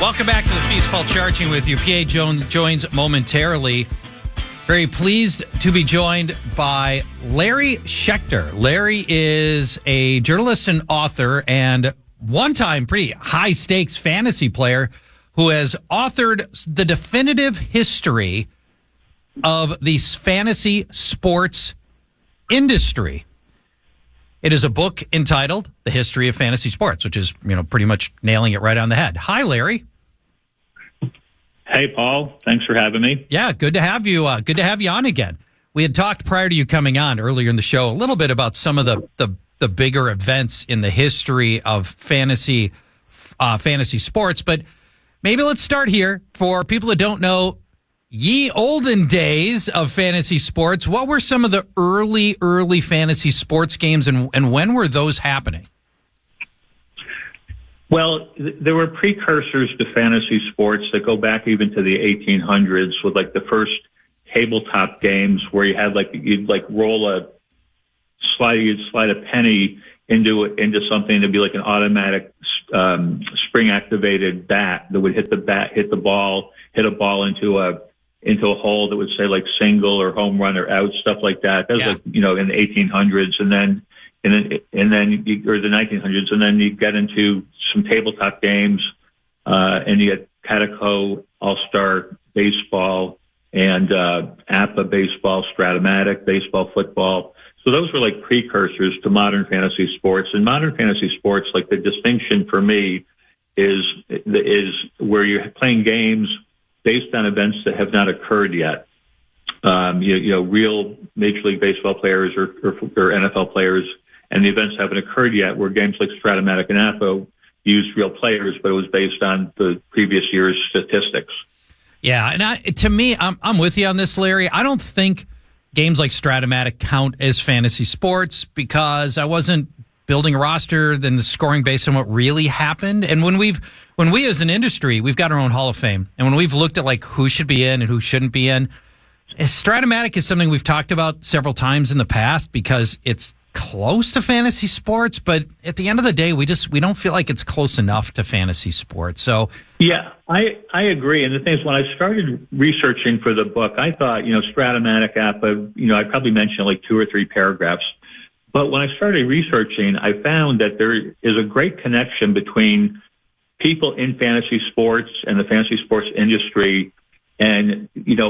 Welcome back to the Feast Paul Charching with you. PA joins momentarily. Very pleased to be joined by Larry Schechter. Larry is a journalist and author and one-time pretty high-stakes fantasy player who has authored the definitive history of the fantasy sports industry. It is a book entitled The History of Fantasy Sports, which is, pretty much nailing it right on the head. Hi, Larry. Hey, Paul. Thanks for having me. Yeah, good to have you. Good to have you on again. We had talked prior to you coming on earlier in the show a little bit about some of the bigger events in the history of fantasy sports, but maybe let's start here for people that don't know ye olden days of fantasy sports. What were some of the early fantasy sports games, and when were those happening? Well, there were precursors to fantasy sports that go back even to the 1800s with like the first tabletop games where you had you'd slide a penny into something to be like an automatic spring activated bat that would hit a ball into a hole that would say like single or home run or out, stuff like that. That was in the 1800s, and then or the 1900s, and then you get into some tabletop games, and you get Cataco, All-Star Baseball, and APA Baseball, Stratomatic Baseball, Football. So those were like precursors to modern fantasy sports. And modern fantasy sports, like the distinction for me is where you're playing games based on events that have not occurred yet. Real Major League Baseball players or NFL players, and the events haven't occurred yet, where games like Stratomatic and APA used real players, but it was based on the previous year's statistics. Yeah, and to me, I'm with you on this, Larry. I don't think games like Stratomatic count as fantasy sports because I wasn't building a roster, then the scoring based on what really happened. And when we as an industry, we've got our own Hall of Fame, and when we've looked at like who should be in and who shouldn't be in, Stratomatic is something we've talked about several times in the past because it's close to fantasy sports, but at the end of the day, we don't feel like it's close enough to fantasy sports. So yeah, I agree. And the thing is, when I started researching for the book, I thought, Stratomatic, APA, I probably mentioned like 2 or 3 paragraphs. But when I started researching, I found that there is a great connection between people in fantasy sports and the fantasy sports industry. And,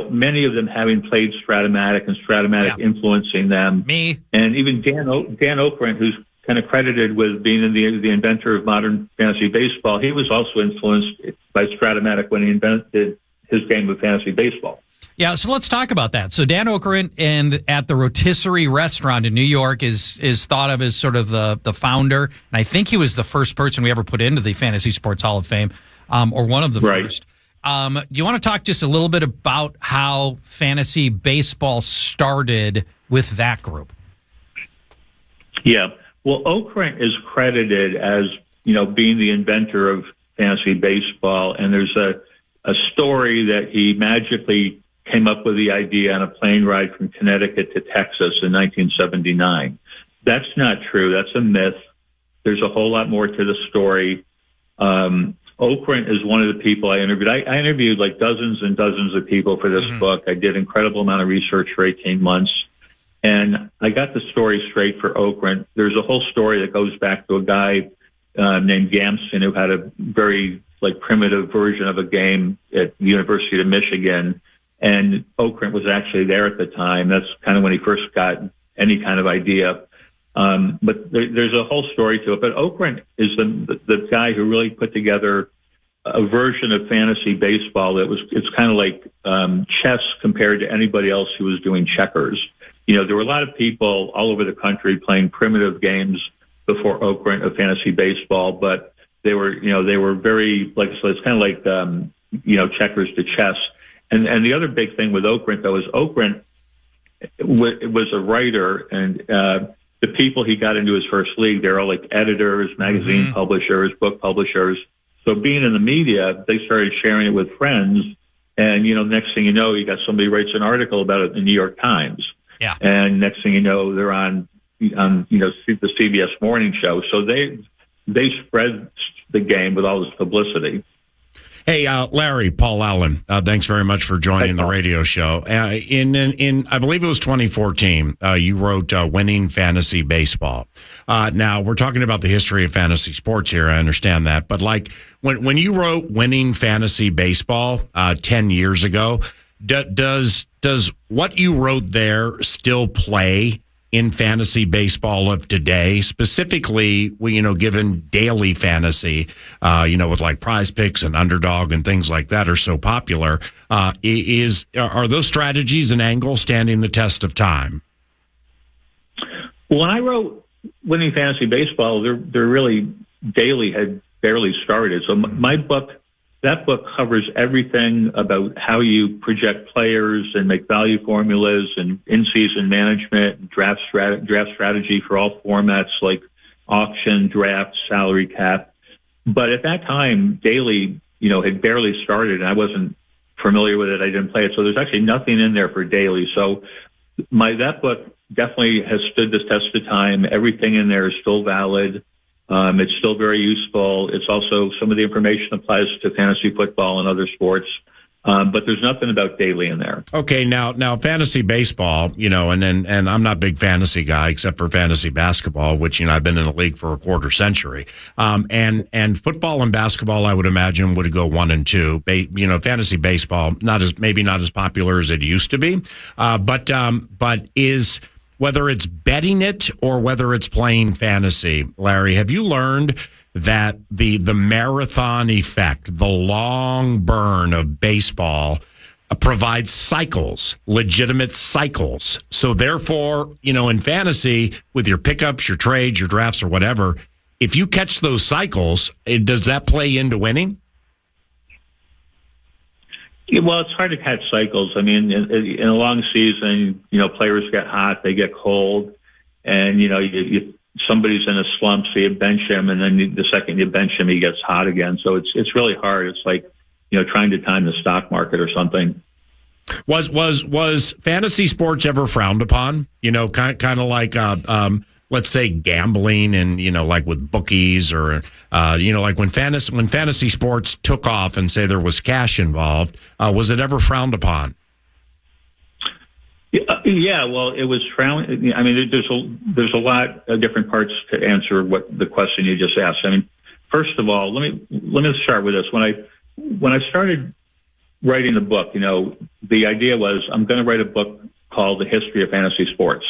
many of them having played Stratomatic and Stratomatic influencing them. Me. And even Dan Okrent, who's kind of credited with being the inventor of modern fantasy baseball, he was also influenced by Stratomatic when he invented his game of fantasy baseball. Yeah, so let's talk about that. So Dan Okrent and at the Rotisserie restaurant in New York is thought of as sort of the founder. And I think he was the first person we ever put into the Fantasy Sports Hall of Fame, or one of the first. Do you want to talk just a little bit about how fantasy baseball started with that group? Yeah. Well, Okrent is credited as, being the inventor of fantasy baseball. And there's a story that he magically came up with the idea on a plane ride from Connecticut to Texas in 1979. That's not true. That's a myth. There's a whole lot more to the story. Okrent is one of the people I interviewed. I interviewed like dozens and dozens of people for this book. I did an incredible amount of research for 18 months. And I got the story straight for Okrent. There's a whole story that goes back to a guy named Gamson who had a very primitive version of a game at the University of Michigan. And Okrent was actually there at the time. That's kind of when he first got any kind of idea. But there's a whole story to it. But Okrent is the guy who really put together a version of fantasy baseball it's kind of like chess compared to anybody else who was doing checkers. There were a lot of people all over the country playing primitive games before Okrent of fantasy baseball, but they were very so it's kind of like checkers to chess. And the other big thing with Okrent though is Okrent was a writer, and the people he got into his first league, they're all like editors, magazine publishers, book publishers. So being in the media, they started sharing it with friends. And, next thing you know, you got somebody writes an article about it in the New York Times. Yeah. And next thing you know, they're on the CBS morning show. So they spread the game with all this publicity. Hey, Larry, Paul Allen, thanks very much for joining the radio show. In I believe it was 2014, you wrote Winning Fantasy Baseball. Now, we're talking about the history of fantasy sports here. I understand that. But like when you wrote Winning Fantasy Baseball 10 years ago, does what you wrote there still play in fantasy baseball of today, specifically, given daily fantasy, with like Prize Picks and Underdog and things like that are so popular, are those strategies and angles standing the test of time? When I wrote Winning Fantasy Baseball, they're really daily had barely started. So my book, that book covers everything about how you project players and make value formulas and in-season management and draft strategy for all formats like auction, draft, salary cap. But at that time, daily, had barely started, and I wasn't familiar with it. I didn't play it. So there's actually nothing in there for daily. So that book definitely has stood the test of time. Everything in there is still valid. It's still very useful. It's also, some of the information applies to fantasy football and other sports. But there's nothing about daily in there. Okay, now fantasy baseball, and I'm not a big fantasy guy except for fantasy basketball, which I've been in the league for a quarter century. And football and basketball, I would imagine, would go 1 and 2. Fantasy baseball maybe not as popular as it used to be, but is. Whether it's betting it or whether it's playing fantasy, Larry, have you learned that the marathon effect, the long burn of baseball, provides cycles, legitimate cycles? So therefore, in fantasy, with your pickups, your trades, your drafts, or whatever, if you catch those cycles, does that play into winning? Well, it's hard to catch cycles. I mean, in a long season, players get hot, they get cold, and, somebody's in a slump, so you bench him, and then the second you bench him, he gets hot again. So it's really hard. It's like, trying to time the stock market or something. Was fantasy sports ever frowned upon? Kind of like, let's say gambling and, like with bookies or, like when fantasy sports took off and say there was cash involved, was it ever frowned upon? Yeah, well, it was frowned. I mean, there's a lot of different parts to answer what the question you just asked. I mean, first of all, let me start with this. When I started writing the book, the idea was I'm going to write a book called The History of Fantasy Sports.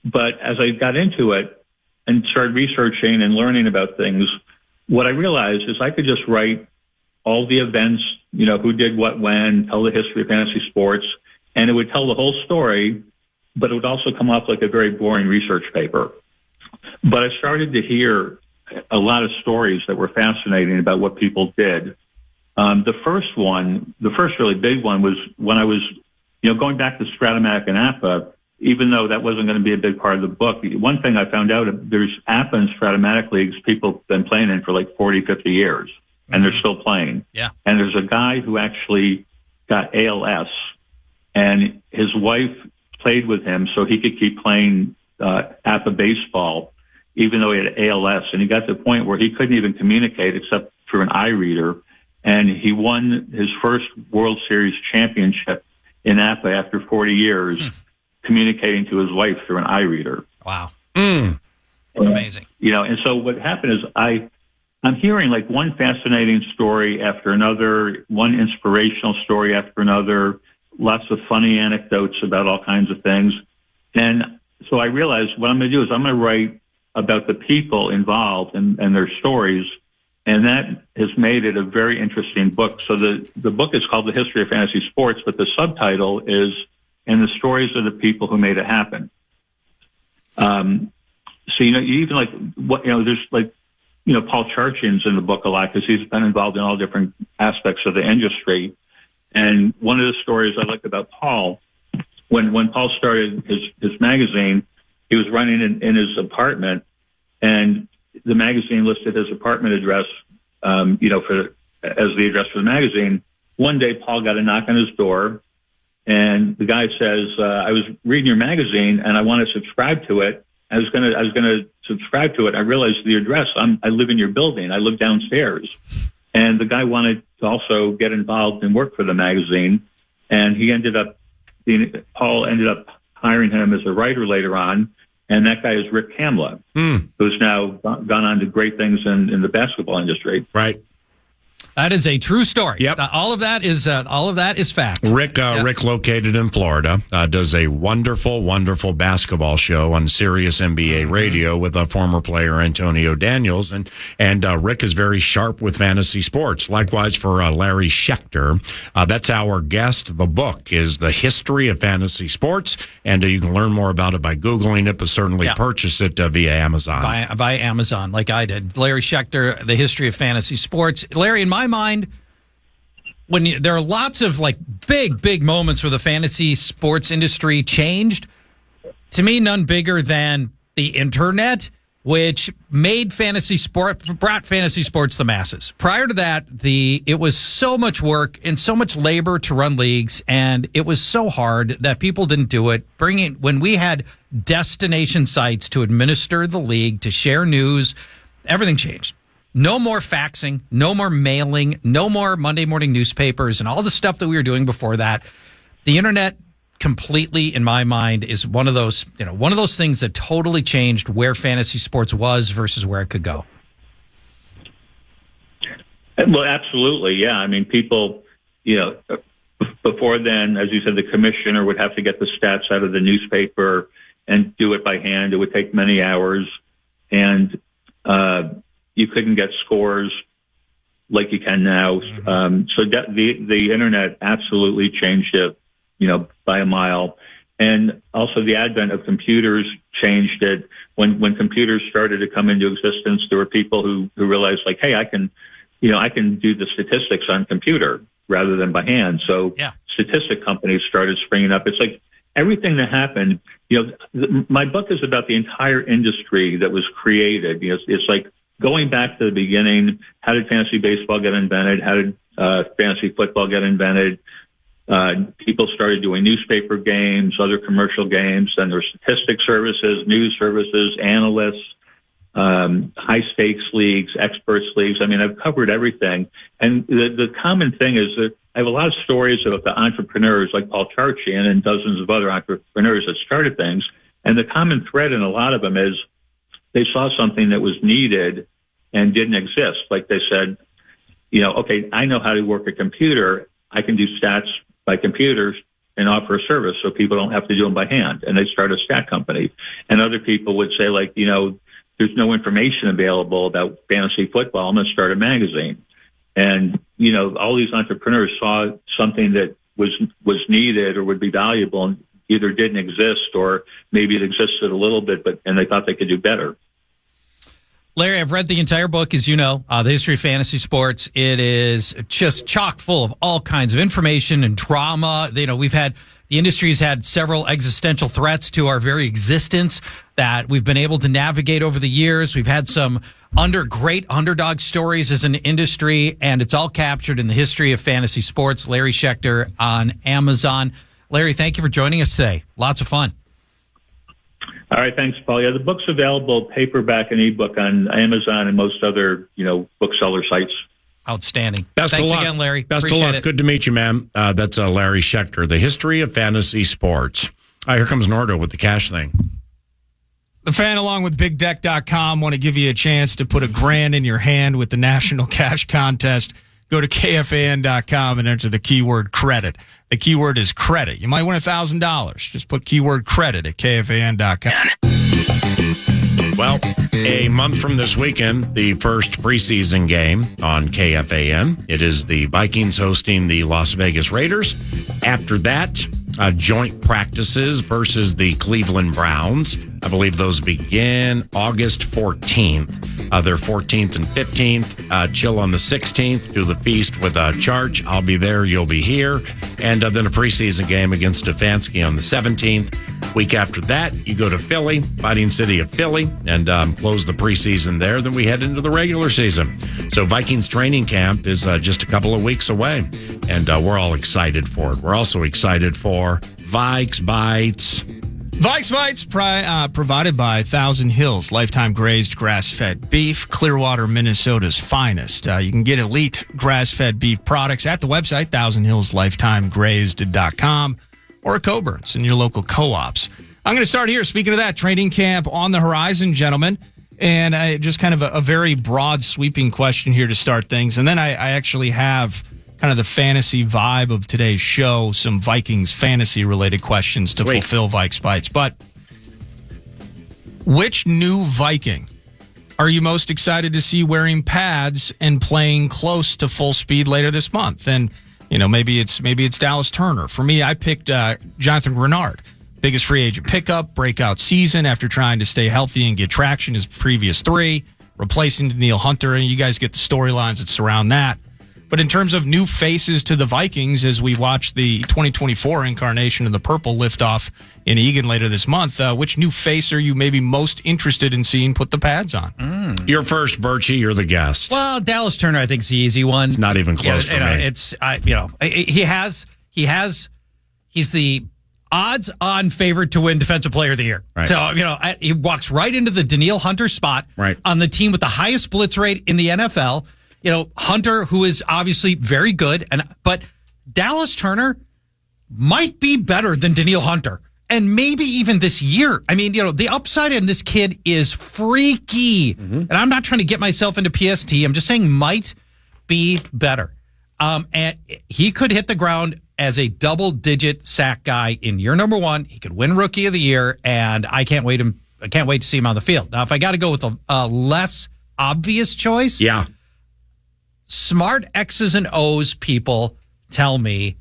But as I got into it and started researching and learning about things, what I realized is I could just write all the events, who did what when, tell the history of fantasy sports, and it would tell the whole story, but it would also come off like a very boring research paper. But I started to hear a lot of stories that were fascinating about what people did. The first really big one was when I was, going back to Stratomatic and APA. Even though that wasn't going to be a big part of the book, one thing I found out, there's APA and Stratomatic leagues people have been playing in for like 40, 50 years, and they're still playing. Yeah. And there's a guy who actually got ALS, and his wife played with him so he could keep playing APA baseball, even though he had ALS. And he got to the point where he couldn't even communicate except through an eye reader. And he won his first World Series championship in APA after 40 years. Communicating to his wife through an eye reader. Wow. Amazing. And so what happened is I'm hearing like one fascinating story after another, one inspirational story after another, lots of funny anecdotes about all kinds of things. And so I realized what I'm going to do is I'm going to write about the people involved and their stories. And that has made it a very interesting book. So the book is called The History of Fantasy Sports, but the subtitle is And the Stories of the People Who Made It Happen. So, you even like what, there's like, Paul Charchian's in the book a lot because he's been involved in all different aspects of the industry. And one of the stories I like about Paul, when Paul started his magazine, he was running in his apartment, and the magazine listed his apartment address, as the address for the magazine. One day, Paul got a knock on his door, and the guy says, "I was reading your magazine, and I want to subscribe to it. I was gonna subscribe to it. I realized the address. I live in your building. I live downstairs." And the guy wanted to also get involved and work for the magazine. And Paul ended up hiring him as a writer later on. And that guy is Rick Kamla, who's now gone on to great things in the basketball industry. Right. That is a true story. Yep. All of that is fact. Rick, Rick, located in Florida, does a wonderful, wonderful basketball show on Sirius NBA radio with a former player, Antonio Daniels, and Rick is very sharp with fantasy sports. Likewise for Larry Schechter, that's our guest. The book is The History of Fantasy Sports, and you can learn more about it by Googling it, but certainly purchase it via Amazon. By Amazon, like I did. Larry Schechter, The History of Fantasy Sports. Larry, in my mind, there are lots of like big moments where the fantasy sports industry changed. To me, none bigger than the internet, which brought fantasy sports to the masses. Prior to that, it was so much work and so much labor to run leagues, and it was so hard that people didn't do it. When we had destination sites to administer the league, to share news, everything changed. No more faxing, no more mailing, no more Monday morning newspapers, and all the stuff that we were doing before that. The internet completely, in my mind, is one of those things that totally changed where fantasy sports was versus where it could go. Well, absolutely, yeah. I mean, people, before then, as you said, the commissioner would have to get the stats out of the newspaper and do it by hand. It would take many hours, and you couldn't get scores like you can now. So the internet absolutely changed it, by a mile. And also the advent of computers changed it. When computers started to come into existence, there were people who realized, like, hey, I can do the statistics on computer rather than by hand. So statistic companies started springing up. It's like everything that happened, my book is about the entire industry that was created. It's like, going back to the beginning, how did fantasy baseball get invented? How did fantasy football get invented? People started doing newspaper games, other commercial games, and there were statistic services, news services, analysts, high-stakes leagues, experts leagues. I mean, I've covered everything. And the common thing is that I have a lot of stories about the entrepreneurs like Paul Charch and dozens of other entrepreneurs that started things. And the common thread in a lot of them is they saw something that was needed and didn't exist. Like they said, okay, I know how to work a computer. I can do stats by computers and offer a service so people don't have to do them by hand. And they start a stat company. And other people would say, like, there's no information available about fantasy football. I'm going to start a magazine. And, all these entrepreneurs saw something that was needed or would be valuable and either didn't exist or maybe it existed a little bit, and they thought they could do better. Larry, I've read the entire book, as you know, The History of Fantasy Sports. It is just chock full of all kinds of information and drama. The industry's had several existential threats to our very existence that we've been able to navigate over the years. We've had some great underdog stories as an industry, and it's all captured in The History of Fantasy Sports. Larry Schechter on Amazon. Larry, thank you for joining us today. Lots of fun. All right, thanks, Paul. Yeah, the book's available paperback and ebook on Amazon and most other, bookseller sites. Outstanding. Thanks again, Larry. Best of luck. Good to meet you, man. That's Larry Schechter, The History of Fantasy Sports. Here comes Nordo with the cash thing. The Fan, along with BigDeck.com, want to give you a chance to put $1,000 in your hand with the National Cash Contest. Go to KFAN.com and enter the keyword credit. The keyword is credit. You might win $1,000. Just put keyword credit at KFAN.com. Well, a month from this weekend, the first preseason game on KFAN. It is the Vikings hosting the Las Vegas Raiders. After that, joint practices versus the Cleveland Browns. I believe those begin August 14th. They're 14th and 15th. Chill on the 16th. Do the feast with Charch. I'll be there. You'll be here. And then a preseason game against Stefanski on the 17th. Week after that, you go to Philly, Fighting City of Philly, and close the preseason there. Then we head into the regular season. So Vikings training camp is just a couple of weeks away, and we're all excited for it. We're also excited for Vikes Bites. Vikes Bites provided by Thousand Hills, lifetime grazed grass-fed beef, Clearwater, Minnesota's finest. You can get elite grass-fed beef products at the website, thousandhillslifetimegrazed.com, or at Coburn's in your local co-ops. I'm going to start here. Speaking of that, training camp on the horizon, gentlemen, and just kind of a very broad, sweeping question here to start things. And then I actually have kind of the fantasy vibe of today's show, some Vikings fantasy-related questions to fulfill Vikes Bites. But which new Viking are you most excited to see wearing pads and playing close to full speed later this month? And, you know, maybe it's Dallas Turner. For me, I picked Jonathan Grenard, biggest free agent pickup, breakout season after trying to stay healthy and get traction his previous three, replacing Daniil Hunter, and you guys get the storylines that surround that. But in terms of new faces to the Vikings, as we watch the 2024 incarnation of the Purple lift off in Egan later this month, which new face are you maybe most interested in seeing put the pads on? You're first, Birchie. You're the guest. Well, Dallas Turner, I think, is the easy one. It's not even close for me. He's the odds-on favorite to win Defensive Player of the Year. Right. So, he walks right into the Daniil Hunter spot on the team with the highest blitz rate in the NFL. Hunter, who is obviously very good, but Dallas Turner might be better than Daniil Hunter, and maybe even this year. I mean, the upside in this kid is freaky, and I'm not trying to get myself into PST. I'm just saying might be better. And he could hit the ground as a double-digit sack guy in year number one. He could win Rookie of the Year, and I can't wait to see him on the field. Now, if I got to go with a less obvious choice, smart X's and O's people tell me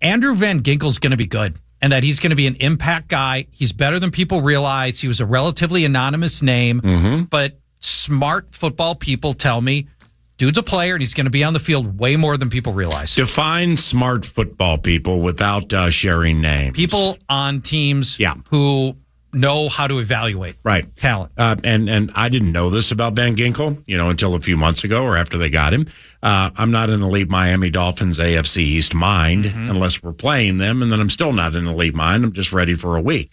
Andrew Van Ginkel's going to be good and that he's going to be an impact guy. He's better than people realize. He was a relatively anonymous name, but smart football people tell me dude's a player and he's going to be on the field way more than people realize. Define smart football people without sharing names. People on teams who know how to evaluate talent. And I didn't know this about Van Ginkel, until a few months ago or after they got him. I'm not an elite Miami Dolphins AFC East mind unless we're playing them, and then I'm still not an elite mind. I'm just ready for a week.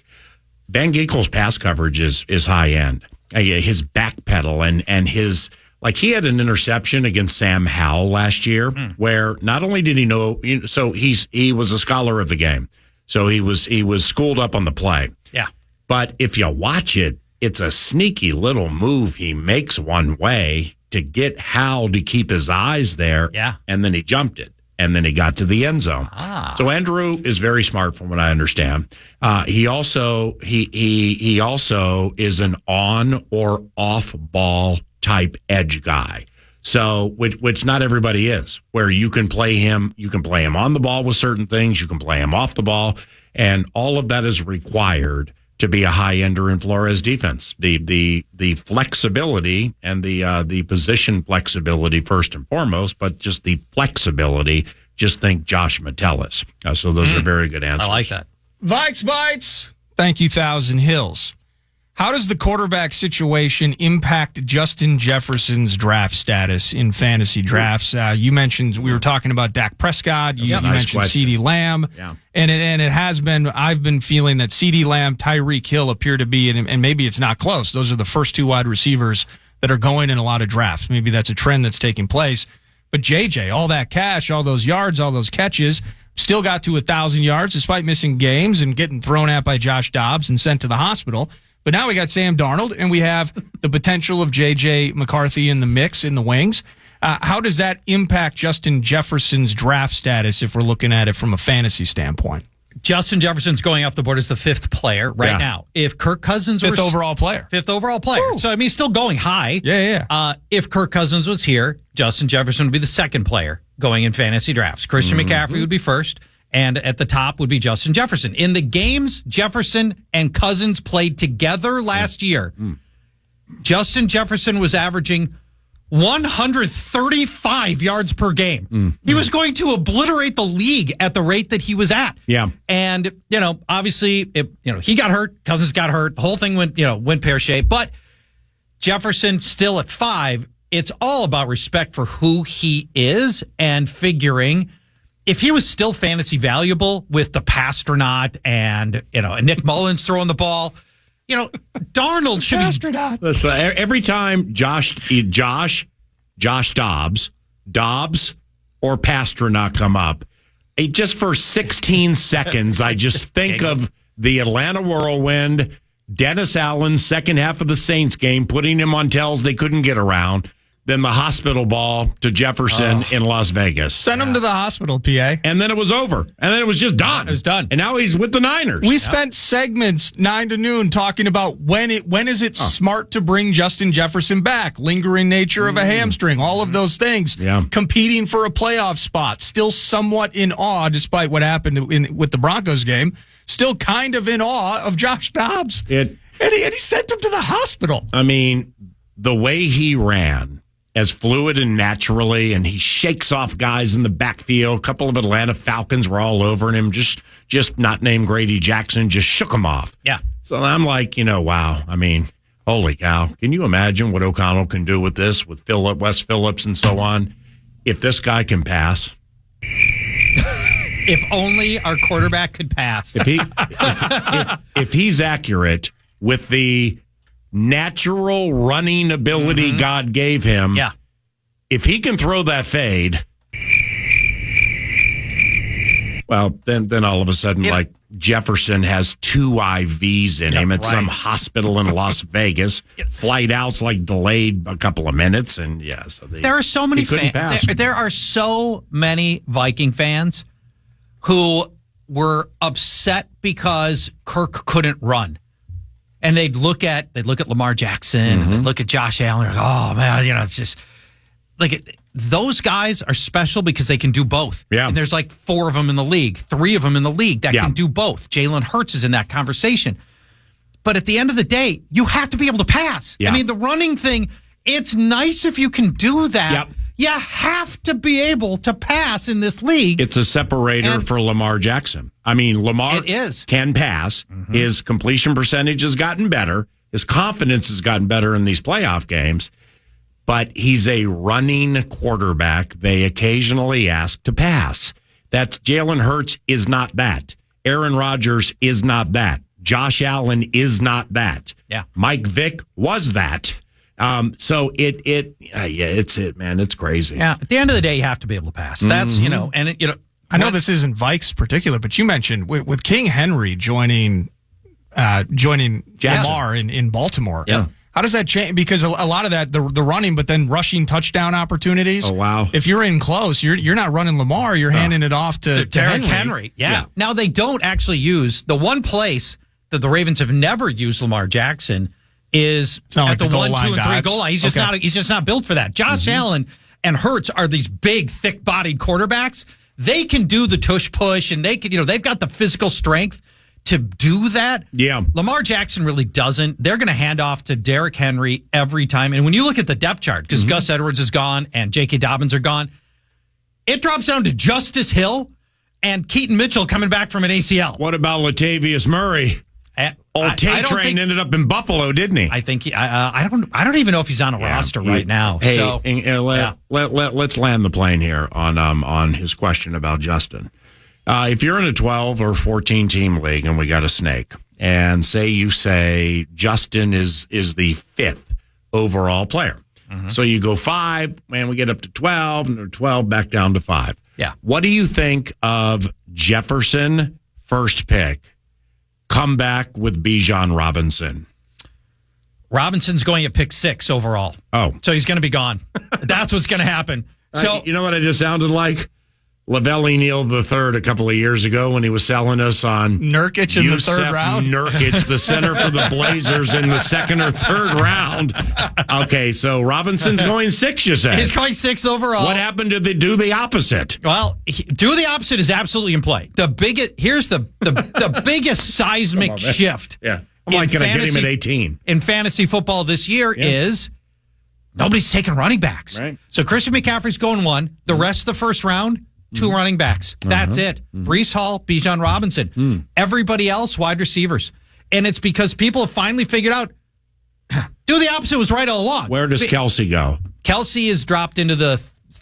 Van Ginkel's pass coverage is high end. His back pedal and his, like, he had an interception against Sam Howell last year where not only did he know, so he was a scholar of the game. So he was schooled up on the play. Yeah. But if you watch it, it's a sneaky little move he makes one way to get Howell to keep his eyes there. Yeah. And then he jumped it. And then he got to the end zone. So Andrew is very smart from what I understand. He also is an on or off ball type edge guy. So, which not everybody is, where you can play him on the ball with certain things, you can play him off the ball, and all of that is required to be a high ender in Flores defense. The flexibility and the position flexibility first and foremost, but just the flexibility. Just think Josh Metellus. So those are very good answers. I like that. Vikes Bites. Thank you, Thousand Hills. How does the quarterback situation impact Justin Jefferson's draft status in fantasy drafts? You mentioned, we were talking about Dak Prescott. You mentioned CeeDee Lamb. Yeah. And it has been, I've been feeling that CeeDee Lamb, Tyreek Hill appear to be, and maybe it's not close. Those are the first two wide receivers that are going in a lot of drafts. Maybe that's a trend that's taking place. But JJ, all that cash, all those yards, all those catches, still got to 1,000 yards despite missing games and getting thrown at by Josh Dobbs and sent to the hospital. But now we got Sam Darnold, and we have the potential of J.J. McCarthy in the mix, in the wings. How does that impact Justin Jefferson's draft status if we're looking at it from a fantasy standpoint? Justin Jefferson's going off the board as the fifth player now. If Kirk Cousins was... Fifth overall player. Woo. So, I mean, he's still going high. Yeah. If Kirk Cousins was here, Justin Jefferson would be the second player going in fantasy drafts. Christian McCaffrey would be first. And at the top would be Justin Jefferson. In the games Jefferson and Cousins played together last year, Justin Jefferson was averaging 135 yards per game. He was going to obliterate the league at the rate that he was at. Yeah. And, obviously, he got hurt. Cousins got hurt. The whole thing went pear-shaped. But Jefferson still at 5. It's all about respect for who he is and figuring if he was still fantasy valuable with the Pasternaut and Nick Mullins throwing the ball, Darnold should be. Listen, every time Josh Dobbs, or Pasternaut come up, just for 16 seconds, I just think of the Atlanta Whirlwind, Dennis Allen, second half of the Saints game, putting him on tells they couldn't get around. Then the hospital ball to Jefferson in Las Vegas. Send him to the hospital, PA. And then it was over. And then it was just done. It was done. And now he's with the Niners. We spent segments 9 to noon talking about when is it smart to bring Justin Jefferson back, lingering nature of a hamstring, all of those things. Yeah. Competing for a playoff spot, still somewhat in awe despite what happened with the Broncos game, still kind of in awe of Josh Dobbs. And he sent him to the hospital. I mean, the way he ran, as fluid and naturally, and he shakes off guys in the backfield. A couple of Atlanta Falcons were all over him, just not named Grady Jackson, just shook him off. Yeah. So I'm like, wow. I mean, holy cow. Can you imagine what O'Connell can do with this, with Wes Phillips and so on? If this guy can pass. If only our quarterback could pass. If he's accurate with the natural running ability God gave him. Yeah. If he can throw that fade, well, then all of a sudden, like Jefferson has 2 IVs in him at some hospital in Las Vegas. Flight out's like delayed a couple of minutes, and so there are so many fans. There are so many Viking fans who were upset because Kirk couldn't run. And they'd look at Lamar Jackson and they'd look at Josh Allen. And oh man, it's just like those guys are special because they can do both. Yeah. And there's like 4 of them in the league, 3 of them in the league that can do both. Jalen Hurts is in that conversation. But at the end of the day, you have to be able to pass. Yeah. I mean, the running thing, it's nice if you can do that. Yep. You have to be able to pass in this league. It's a separator for Lamar Jackson. I mean, Lamar can pass. Mm-hmm. His completion percentage has gotten better. His confidence has gotten better in these playoff games. But he's a running quarterback. They occasionally ask to pass. That's Jalen Hurts is not that. Aaron Rodgers is not that. Josh Allen is not that. Yeah. Mike Vick was that. So it's it, man. It's crazy. Yeah. At the end of the day, you have to be able to pass. That's, I know this isn't Vikes particular, but you mentioned with King Henry joining Lamar in Baltimore. Yeah. How does that change? Because a lot of that, the running, but then rushing touchdown opportunities. Oh, wow. If you're in close, you're not running Lamar. You're handing it off to Derrick Henry. Yeah. Now, they don't actually use the one place that the Ravens have never used Lamar Jackson is at the 1, 2, and 3 goal line. He's just not built for that. Josh Allen and Hurts are these big, thick-bodied quarterbacks. They can do the tush push, and they can, they've got the physical strength to do that. Yeah. Lamar Jackson really doesn't. They're going to hand off to Derrick Henry every time. And when you look at the depth chart, because Gus Edwards is gone and J.K. Dobbins are gone, it drops down to Justice Hill and Keaton Mitchell coming back from an ACL. What about Latavius Murray? Old Tay-Train ended up in Buffalo, didn't he? I think I don't even know if he's on a roster right now. Hey, so, let's land the plane here on his question about Justin. If you're in a 12 or 14 team league and we got a snake, and you say Justin is the 5th overall player, so you go 5 and we get up to 12, and 12 back down to 5. Yeah. What do you think of Jefferson first pick? Come back with Bijan Robinson. Robinson's going at pick 6 overall. Oh. So he's going to be gone. That's what's going to happen. So you know what I just sounded like? Lavelle Neal III a couple of years ago when he was selling us on Nurkic in the 3rd round. Nurkic, the center for the Blazers in the 2nd or 3rd round. Okay, so Robinson's going 6, you said. He's going 6th overall. What happened to they do the opposite? Well, do the opposite is absolutely in play. Here's the biggest seismic shift. Yeah. I'm like, can I get him at 18? In fantasy football this year is nobody's taking running backs. Right. So Christian McCaffrey's going 1. The rest of the first round, 2 running backs. That's it. Breece Hall, Bijan Robinson. Everybody else, wide receivers. And it's because people have finally figured out do the opposite was right all along. Where does Kelsey go? Kelsey is dropped into the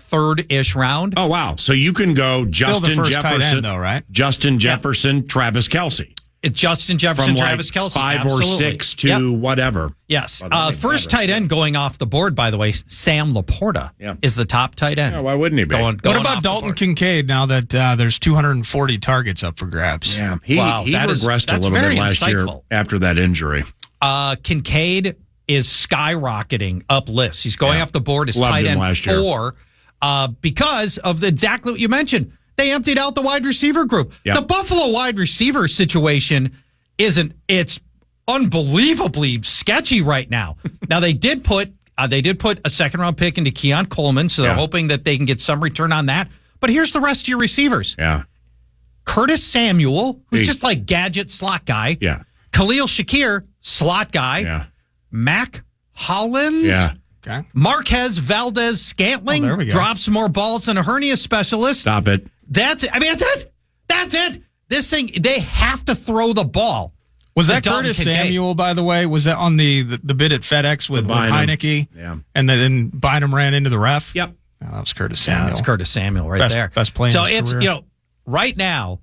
third-ish round. Oh, wow. So you can go Still the Justin first tight Jefferson, end, though, right? Justin Jefferson, Travis Kelce. It's Justin Jefferson, From Travis Kelce. 5 absolutely. or 6 to whatever. Yes. Well, that makes First better. tight end going off the board, by the way, Sam Laporta is the top tight end. Yeah, why wouldn't he be? Going What off about the Dalton board. Kincaid now that there's 240 targets up for grabs? Yeah, he Wow, that is- regressed a that's little bit very last year insightful. after that injury. Kincaid is skyrocketing up lists. He's going off the board as Loved tight him end last year. 4 because of exactly what you mentioned. They emptied out the wide receiver group. Yep. The Buffalo wide receiver situation it's unbelievably sketchy right now. Now they did put a second round pick into Keon Coleman, so they're hoping that they can get some return on that. But here's the rest of your receivers. Yeah. Curtis Samuel, who's just like gadget slot guy. Yeah. Khalil Shakir, slot guy. Yeah. Mac Hollins. Yeah. Okay. Marquez Valdez Scantling there we go. drops more balls than a hernia specialist. Stop it. That's it. I mean, that's it. That's it. This thing, they have to throw the ball. Was to that Dalton Curtis Kincaid. Samuel, by the way? Was that on the bid at FedEx with Bynum. Heineke? Yeah. And then Bynum ran into the ref? Yep. Oh, that was Curtis Yeah, Samuel. that's Curtis Samuel right Best- there. best play in So his it's, career. right now,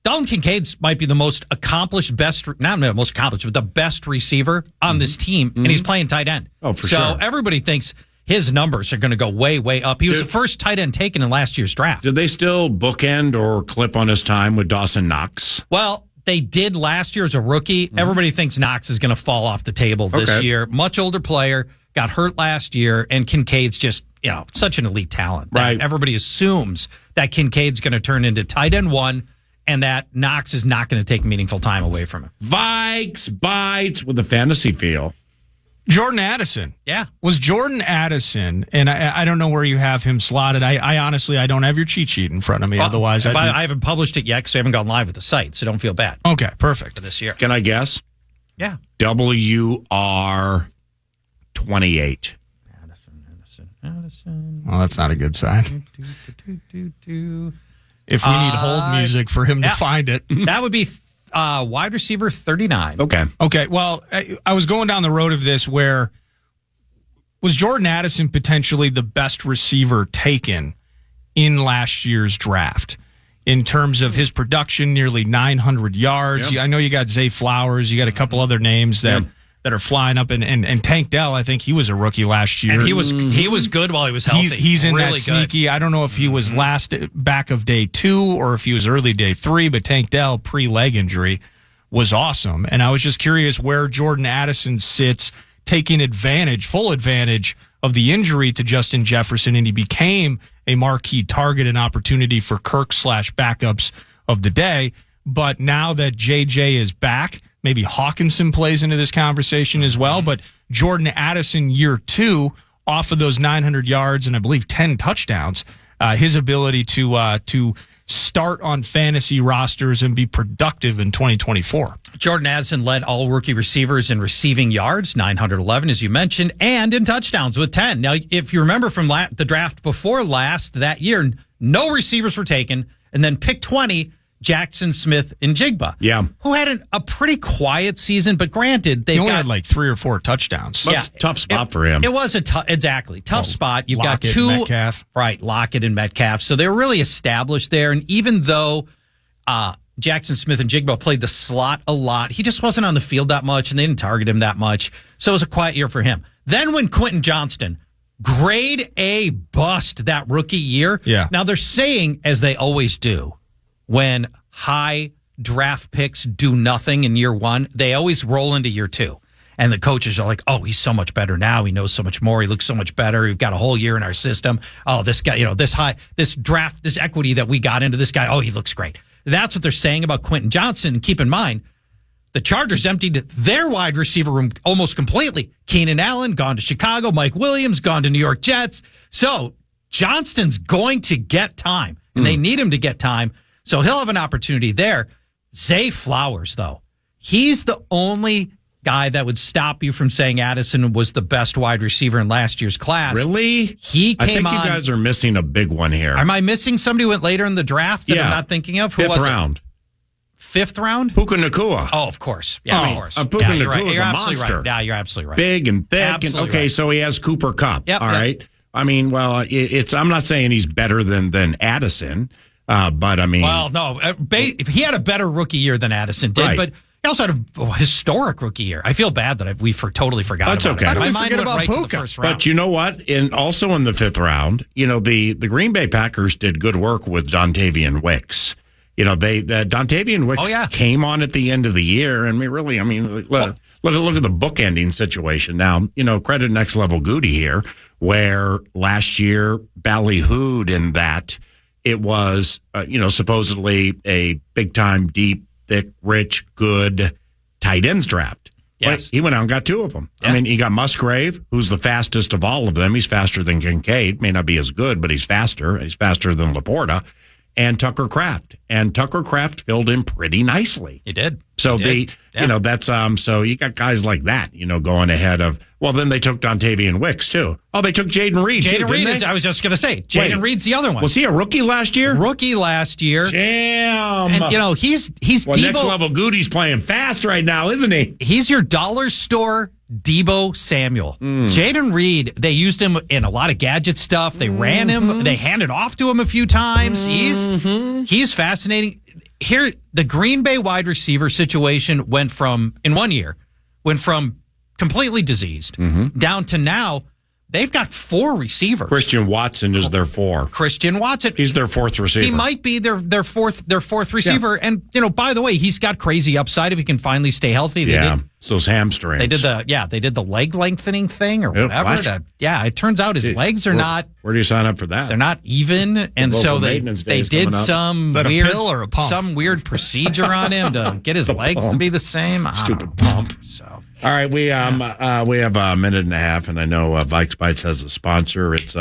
Dalton Kincaid might be the most accomplished, not the most accomplished, but the best receiver on this team, and he's playing tight end. Oh, for so sure. everybody thinks his numbers are going to go way, way up. He was the first tight end taken in last year's draft. Did they still bookend or clip on his time with Dawson Knox? Well, they did last year as a rookie. Everybody thinks Knox is going to fall off the table this Okay. year. Much older player, got hurt last year, and Kincaid's just, such an elite talent. that Right. Everybody assumes that Kincaid's going to turn into tight end 1 and that Knox is not going to take meaningful time away from him. Vikes Bites with a fantasy feel. Jordan Addison. Yeah. Was Jordan Addison, and I don't know where you have him slotted. I honestly, I don't have your cheat sheet in front of me. Otherwise, But I'd I haven't published it yet because I haven't gone live with the site, so don't feel bad be, okay, perfect. for this year. Can I guess? Yeah. WR28. Addison. Well, that's not a good sign. If we need hold music for him to find it. That would be wide receiver 39. Okay. Okay, well, I was going down the road of this where was Jordan Addison potentially the best receiver taken in last year's draft in terms of his production, nearly 900 yards. Yep. I know you got Zay Flowers, you got a couple other names that are flying up, and Tank Dell, I think he was a rookie last year. And he was good while he was healthy. He's in really that sneaky. Good. I don't know if he was last back of day 2 or if he was early day 3, but Tank Dell pre-leg injury was awesome. And I was just curious where Jordan Addison sits, taking full advantage of the injury to Justin Jefferson, and he became a marquee target and opportunity for Kirk/backups of the day. But now that JJ is back, maybe Hawkinson plays into this conversation as well. But Jordan Addison, year 2, off of those 900 yards and I believe 10 touchdowns, his ability to start on fantasy rosters and be productive in 2024. Jordan Addison led all rookie receivers in receiving yards, 911, as you mentioned, and in touchdowns with 10. Now, if you remember from the draft before last that year, no receivers were taken, and then pick 20, Jackson Smith and Jigba. Yeah. Who had a pretty quiet season, but granted, they He only had like 3 or 4 touchdowns. That's a tough spot for him. It was a tough spot. You've got Lockett, 2 Metcalf. right, Lockett and Metcalf. So they were really established there. And even though Jackson Smith and Jigba played the slot a lot, he just wasn't on the field that much, and they didn't target him that much. So it was a quiet year for him. Then when Quentin Johnston, grade A bust that rookie year. Yeah. Now they're saying, as they always do, when high draft picks do nothing in year 1, they always roll into year 2. And the coaches are like, oh, he's so much better now. He knows so much more. He looks so much better. We've got a whole year in our system. Oh, this guy, this draft, this equity that we got into this guy. Oh, he looks great. That's what they're saying about Quentin Johnson. And keep in mind, the Chargers emptied their wide receiver room almost completely. Keenan Allen gone to Chicago. Mike Williams gone to New York Jets. So Johnston's going to get time, and they need him to get time. So he'll have an opportunity there. Zay Flowers, though, he's the only guy that would stop you from saying Addison was the best wide receiver in last year's class. Really? He I came think on. you guys are missing a big one here. Am I missing somebody who went later in the draft that I'm not thinking of? Who 5th was round. it? 5th round? Puka Nakua. Oh, of course. Yeah, of course. Puka Yeah, you're Nakua right. is You're a absolutely monster. right. Yeah, you're absolutely right. Big and thick. Absolutely and, okay, right. so he has Cooper Kupp. Yep, All yep. right. I mean, well, I'm not saying he's better than Addison, but I mean, well, no, he had a better rookie year than Addison did, Right. but he also had a historic rookie year. I feel bad that we totally forgot That's about okay. it. How My did we mind forget went about right to the Puka? first round. but you know what? Also in the 5th round, the Green Bay Packers did good work with Dontavian Wicks. Dontavian Wicks came on at the end of the year, and look at the bookending situation. Now, credit Next Level Goody here, where last year ballyhooed in that it was, supposedly a big time, deep, thick, rich, good tight ends draft. Yes. But he went out and got 2 of them. Yeah. He got Musgrave, who's the fastest of all of them. He's faster than Kincaid. May not be as good, but he's faster. He's faster than Laporta. And Tucker Kraft. And Tucker Kraft filled in pretty nicely. He did. So that's so you got guys like that, going ahead of. Well, then they took Dontavian Wicks too. Oh, they took Jaden Reed. Jaden Reed I was just going to say, Jaden Reed's the other one. Was he a rookie last year? Rookie last year. Damn. And he's Debo. Next Level Goody's playing fast right now, isn't he? He's your dollar store Debo Samuel. Jaden Reed, they used him in a lot of gadget stuff. They ran him. They handed off to him a few times. He's fascinating. Here, the Green Bay wide receiver situation went from completely diseased down to now they've got 4 receivers. Christian Watson is their 4. Christian Watson. He's their 4th receiver. He might be their fourth receiver. Yeah. And by the way, he's got crazy upside if he can finally stay healthy. It's those hamstrings. They did the leg lengthening thing or whatever. What? It turns out his legs are not. Where do you sign up for that? They're not even, and so they did some weird a pill or a pump? Some weird procedure on him to get his legs to be the same. Stupid pump. So. All right, we have a minute and a half, and I know Vikes Bites has a sponsor. It's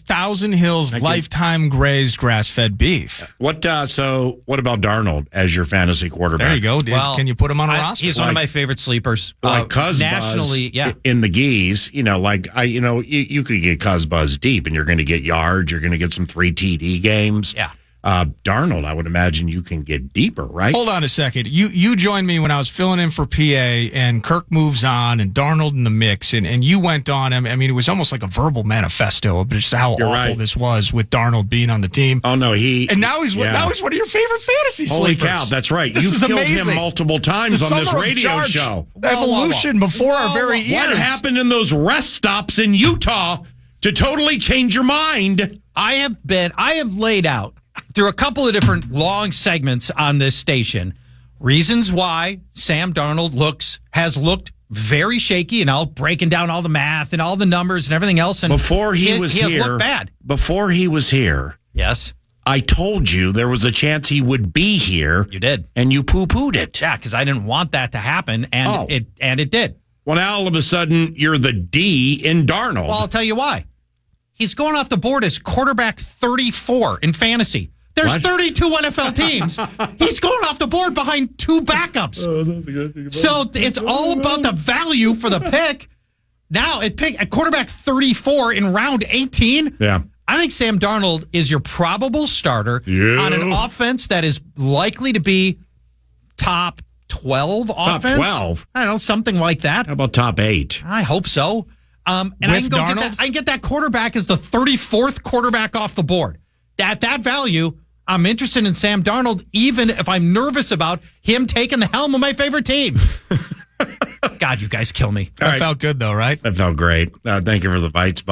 Thousand Hills lifetime grazed grass fed beef. What about Darnold as your fantasy quarterback? There you go. Can you put him on a roster? He's one of my favorite sleepers. Cuz nationally, Buzz in the Geese, you could get Cuz Buzz deep, and you're going to get yards. You're going to get some 3 TD games. Yeah. Darnold, I would imagine you can get deeper, right? Hold on a second. You joined me when I was filling in for PA, and Kirk moves on, and Darnold in the mix, and you went on him. I mean, it was almost like a verbal manifesto of just how awful this was with Darnold being on the team. Oh no, now he's one of your favorite fantasy sleepers. Holy cow, that's right. This is killed amazing. him multiple times on this radio show. Evolution before our very ears. What happened in those rest stops in Utah to totally change your mind? I have laid out through a couple of different long segments on this station reasons why Sam Darnold has looked very shaky, and I'll breaking down all the math and all the numbers and everything else. And before he has looked bad. Before he was here, yes, I told you there was a chance he would be here. You did, and you poo-pooed it. Yeah, because I didn't want that to happen, and it did. Well, now all of a sudden you're the D in Darnold. Well, I'll tell you why. He's going off the board as quarterback 34 in fantasy. There's 32 NFL teams. He's going off the board behind 2 backups. So it's all about the value for the pick. Now, at quarterback 34 in round 18, I think Sam Darnold is your probable starter on an offense that is likely to be top 12 offense. Top 12? I don't know, something like that. How about top 8? I hope so. And I can get that quarterback as the 34th quarterback off the board. At that value, I'm interested in Sam Darnold, even if I'm nervous about him taking the helm of my favorite team. God, you guys kill me. That felt good, though, right? That felt great. Thank you for the Vikes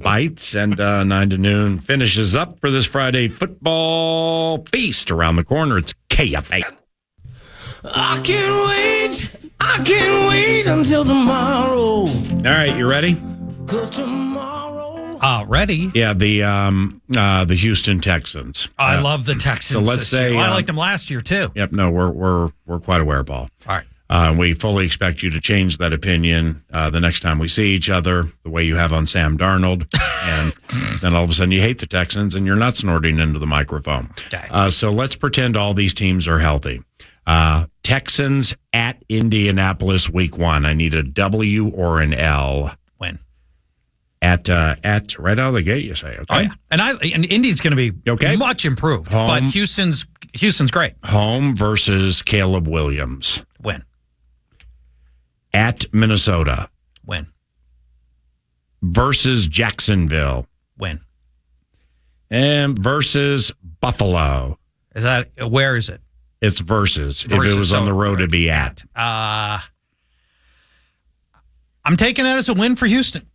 Bites. And 9 to noon finishes up for this Friday football feast. Around the corner, it's KFAN. I can't wait until tomorrow. All right, you ready? 'Cause tomorrow. Ready? Yeah, the Houston Texans. I love the Texans. So let's say I liked them last year too. Yep. No, we're quite aware, Paul. All right. We fully expect you to change that opinion the next time we see each other, the way you have on Sam Darnold, and then all of a sudden you hate the Texans and you're not snorting into the microphone. Okay. So let's pretend all these teams are healthy. Texans at Indianapolis week 1. I need a W or an L. When? At right out of the gate, you say. Okay. Oh, yeah. And Indy's going to be much improved, but Houston's great. Home versus Caleb Williams. When? At Minnesota. When? versus Jacksonville. Win. And versus Buffalo. Where is it? It's versus. If it was on the road, it'd be at. I'm taking that as a win for Houston.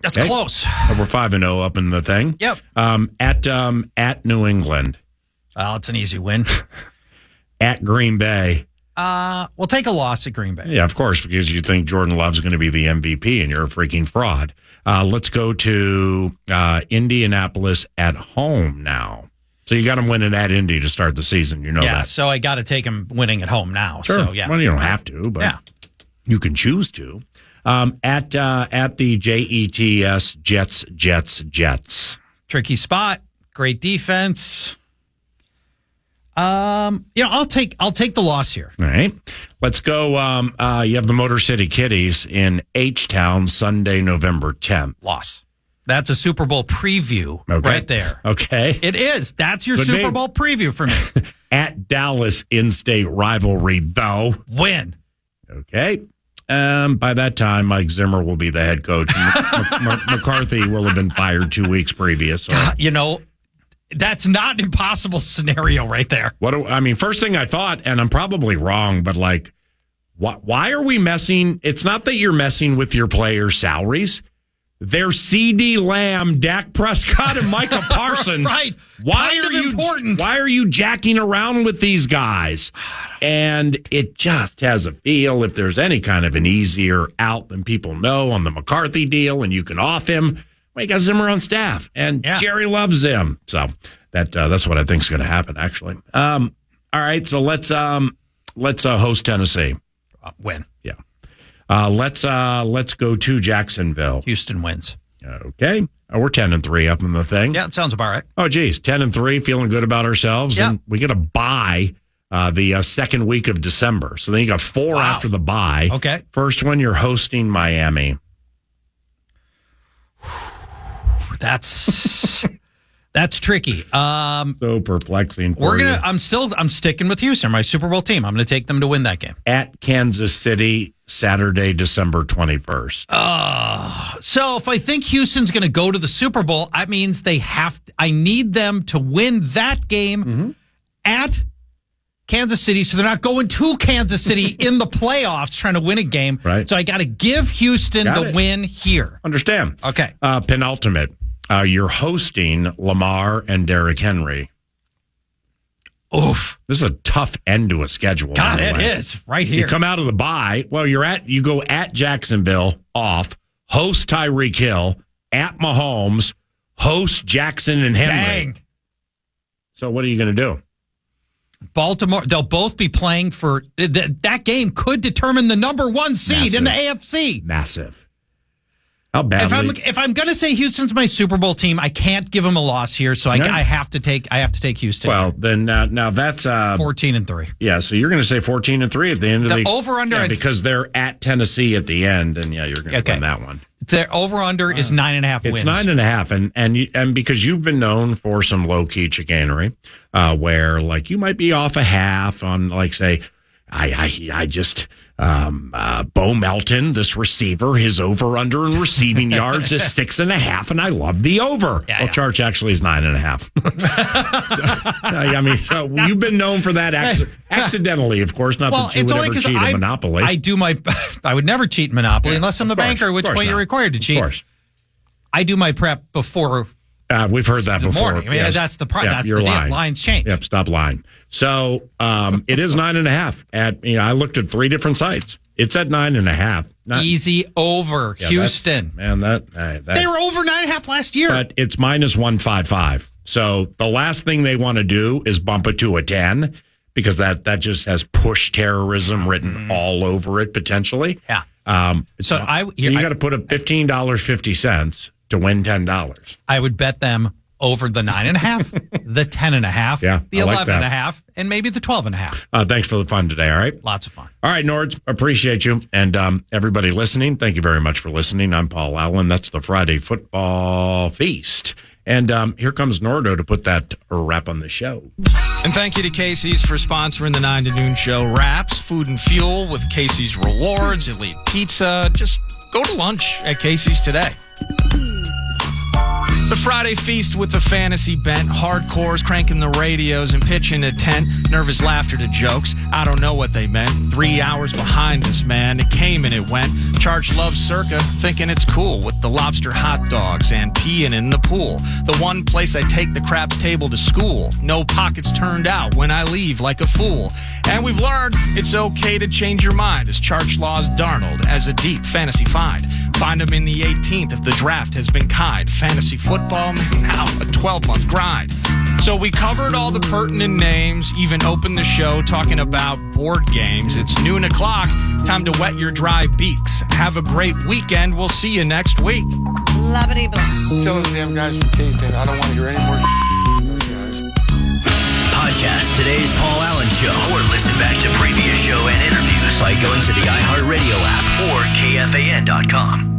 That's close. We're 5-0 up in the thing. Yep. At New England. Well, it's an easy win. At Green Bay. We'll take a loss at Green Bay. Yeah, of course, because you think Jordan Love's going to be the MVP and you're a freaking fraud. Let's go to Indianapolis at home now. So you got them winning at Indy to start the season. You know that. Yeah, so I got to take them winning at home now. Sure. So, yeah. Well, you don't have to, but you can choose to. At the Jets, Tricky spot. Great defense. I'll take the loss here. All right. Let's go. You have the Motor City Kitties in H-Town Sunday, November 10th. Loss. That's a Super Bowl preview right there. Okay. It is. That's your Super Bowl preview for me. At Dallas in-state rivalry, though. Win. Okay. By that time, Mike Zimmer will be the head coach. McCarthy will have been fired 2 weeks previous. So. That's not an impossible scenario right there. First thing I thought, and I'm probably wrong, but why are we messing? It's not that you're messing with your players' salaries. They're C.D. Lamb, Dak Prescott, and Micah Parsons. Right. Why are you jacking around with these guys? And it just has a feel if there's any kind of an easier out than people know on the McCarthy deal and you can off him. Well, you got Zimmer on staff, and Jerry loves him. So that's what I think is going to happen, actually. All right, so let's host Tennessee. Win. Yeah. Let's go to Jacksonville. Houston wins. Okay. We're 10-3 up in the thing. Yeah, it sounds about right. Oh, geez. 10-3, feeling good about ourselves. Yeah. And we get a bye the second week of December. So then you got 4 after the bye. Okay. First one, you're hosting Miami. That's tricky. So perplexing for you. I'm sticking with Houston, my Super Bowl team. I'm gonna take them to win that game. At Kansas City, Saturday, December 21st. So if I think Houston's gonna go to the Super Bowl, that means I need them to win that game at Kansas City, so they're not going to Kansas City in the playoffs trying to win a game. Right. So I got to give Houston the win here. Understand. Okay. Penultimate. You're hosting Lamar and Derrick Henry. Oof. This is a tough end to a schedule. God, it is right here. You come out of the bye. Well, you go at Jacksonville off, host Tyreek Hill, at Mahomes, host Jackson and Henry. Dang. So what are you going to do? Baltimore, they'll both be playing for that game could determine the number 1 seed in the AFC. Massive. How badly? If I'm going to say Houston's my Super Bowl team, I can't give them a loss here, so I have to take Houston. Well, then now that's 14-3. Yeah, so you're going to say 14-3 at the end of the over under because they're at Tennessee at the end, and you're going to win that one. The over under is 9.5 wins. It's 9.5, and because you've been known for some low key chicanery, where you might be off a half on say. I just Bo Melton, this receiver, his over under in receiving yards is 6.5, and I love the over. Charch actually is 9.5. So you've been known for that accidentally, of course. Not that you would ever cheat in Monopoly. I would never cheat in Monopoly unless I'm the banker, which way you're required to cheat. Of course. I do my prep before. We've heard that before. Morning. That's the problem. That's you're the lying. Lines change. Yep, stop lying. So it is 9.5. I looked at 3 different sites. It's at 9.5. Easy over Houston. That they were over 9.5 last year. But it's -155. So the last thing they want to do is bump it to a 10 because that just has push terrorism written all over it potentially. Yeah. So you got to put up $15.50 to win $10. I would bet them over the 9.5, the 10.5, the 11.5, and maybe the 12.5. Thanks for the fun today. All right. Lots of fun. All right, Nords, appreciate you. And everybody listening, thank you very much for listening. I'm Paul Allen. That's the Friday Football Feast. And here comes Nordo to put that wrap on the show. And thank you to Casey's for sponsoring the 9 to Noon show. Wraps, food and fuel with Casey's Rewards, Elite Pizza. Just go to lunch at Casey's today. The Friday feast with the fantasy bent, hardcores cranking the radios and pitching a tent, nervous laughter to jokes. I don't know what they meant. 3 hours behind us, man. It came and it went. Charch loves Circa, thinking it's cool with the lobster hot dogs and peeing in the pool. The one place I take the craps table to school. No pockets turned out when I leave like a fool. And we've learned it's okay to change your mind as Charch laws Darnold as a deep fantasy find. Find him in the 18th if the draft has been kind. Fantasy football, now a 12-month grind. So we covered all the pertinent names, even opened the show talking about board games. It's noon o'clock, time to wet your dry beaks. Have a great weekend. We'll see you next week. Blah-bitty blah. Tell those damn guys from KFAN I don't want to hear any more from those guys. Podcast today's Paul Allen Show or listen back to previous show and interviews by going to the iHeartRadio app or KFAN.com.